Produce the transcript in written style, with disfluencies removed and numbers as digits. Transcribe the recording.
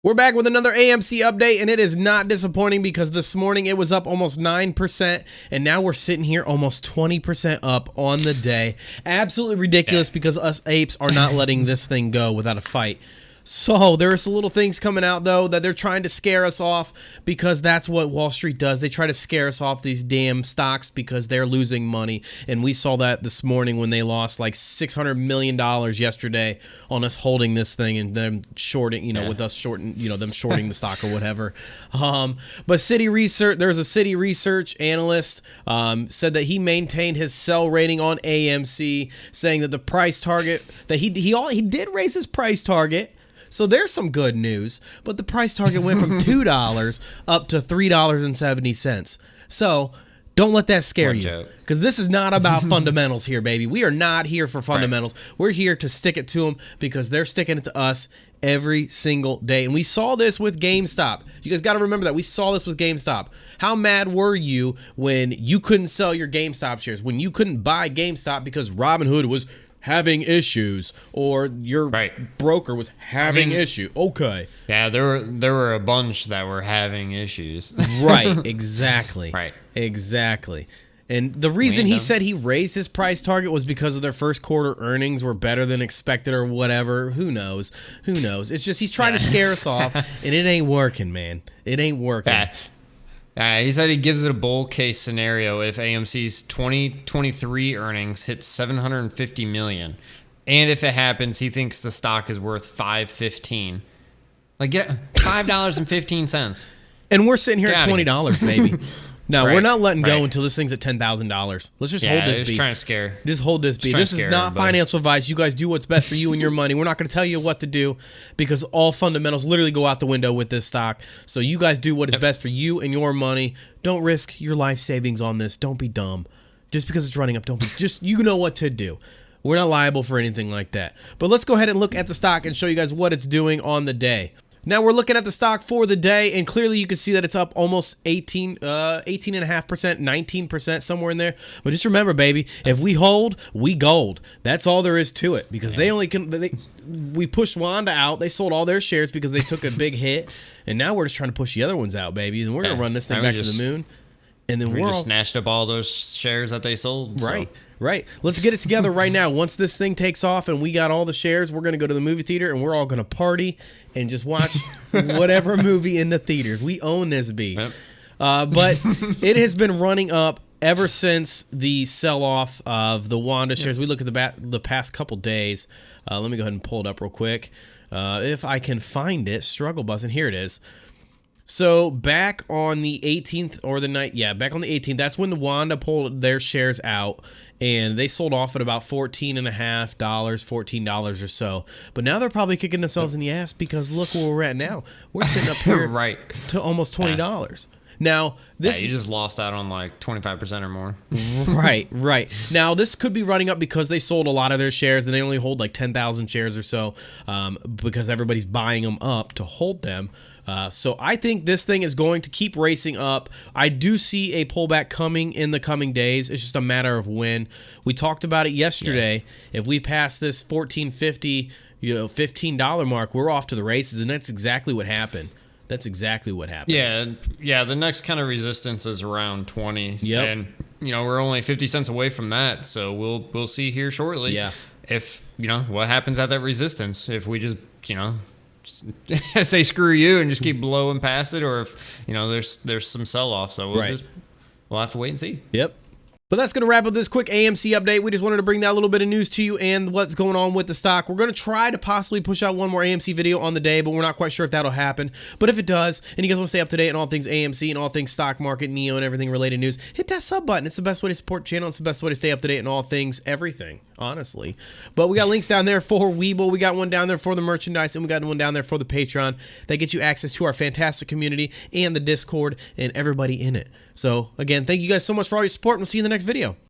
We're back with another AMC update, and it is not disappointing because this morning it was up almost 9%, and now we're sitting here almost 20% up on the day. Absolutely ridiculous because us apes are not letting this thing go without a fight. So there are some little things coming out, though, that they're trying to scare us off because that's what Wall Street does. They try to scare us off these damn stocks because they're losing money. And we saw that this morning when they lost like $600 million yesterday on us holding this thing and them shorting, with us shorting, them shorting the stock or whatever. But Citi Research, there's a Citi Research analyst said that he maintained his sell rating on AMC, saying that the price target, that he did raise his price target. So there's some good news, but the price target went from $2 up to $3.70. So don't let that scare you, because this is not about fundamentals here, baby. We are not here for fundamentals. Right. We're here to stick it to them because they're sticking it to us every single day. And we saw this with GameStop. You guys got to remember that we saw this with GameStop. How mad were you when you couldn't sell your GameStop shares, when you couldn't buy GameStop because Robinhood was having issues, or your broker was having issue? Okay. Yeah, there were a bunch that were having issues. Right, exactly. Right. Exactly. And the reason he said he raised his price target was because of their first quarter earnings were better than expected or whatever. Who knows? Who knows? It's just he's trying to scare us off, and it ain't working, man. It ain't working. He said he gives it a bull case scenario if AMC's 2023 earnings hit $750 million, and if it happens, he thinks the stock is worth $5.15. Like, get $5.15. And we're sitting here at $20, baby. No, we're not letting go Right. until this thing's at $10,000. Let's just hold this beat. Trying to scare. Just hold this beat. This is not financial advice. You guys do what's best for you and your money. We're not going to tell you what to do because all fundamentals literally go out the window with this stock. So you guys do what is best for you and your money. Don't risk your life savings on this. Don't be dumb. Just because it's running up, don't be. Just, you know what to do. We're not liable for anything like that. But let's go ahead and look at the stock and show you guys what it's doing on the day. Now we're looking at the stock for the day, and clearly you can see that it's up almost 18.5%, 19%, somewhere in there. But just remember, baby, if we hold, we gold. That's all there is to it, because they only can. We pushed Wanda out. They sold all their shares because they took a big hit, and now we're just trying to push the other ones out, baby. And we're gonna run this thing back to the moon. And then we just snatched up all those shares that they sold. Right. Right. Let's get it together right now. Once this thing takes off and we got all the shares, we're going to go to the movie theater and we're all going to party and just watch whatever movie in the theaters. We own this beat. Yep. But it has been running up ever since the sell-off of the Wanda shares. We look at the past couple days. Let me go ahead and pull it up real quick. If I can find it, struggle bus, and here it is. So back on the 18th or the night, back on the 18th, that's when the Wanda pulled their shares out, and they sold off at about $14.50, $14 or so. But now they're probably kicking themselves in the ass because look where we're at now. We're sitting up here to almost $20. Now, this you just lost out on like 25% or more. Right. Now, this could be running up because they sold a lot of their shares and they only hold like 10,000 shares or so because everybody's buying them up to hold them. So I think this thing is going to keep racing up. I do see a pullback coming in the coming days. It's just a matter of when. We talked about it yesterday. If we pass this $14.50, $15 mark, we're off to the races, and that's exactly what happened. That's exactly what happened. Yeah. The next kind of resistance is around 20. Yep. And we're only 50 cents away from that, so we'll see here shortly. Yeah. If what happens at that resistance, if we just say screw you and just keep blowing past it, or if there's some sell off. So we'll have to wait and see. Yep. But that's going to wrap up this quick AMC update. We just wanted to bring that little bit of news to you and what's going on with the stock. We're going to try to possibly push out one more AMC video on the day, but we're not quite sure if that'll happen. But if it does, and you guys want to stay up to date on all things AMC and all things stock market, NEO, and everything related news, hit that sub button. It's the best way to support the channel. It's the best way to stay up to date on all things everything, honestly. But we got links down there for Webull. We got one down there for the merchandise, and we got one down there for the Patreon that gets you access to our fantastic community and the Discord and everybody in it. So, again, thank you guys so much for all your support, and we'll see you in the next video.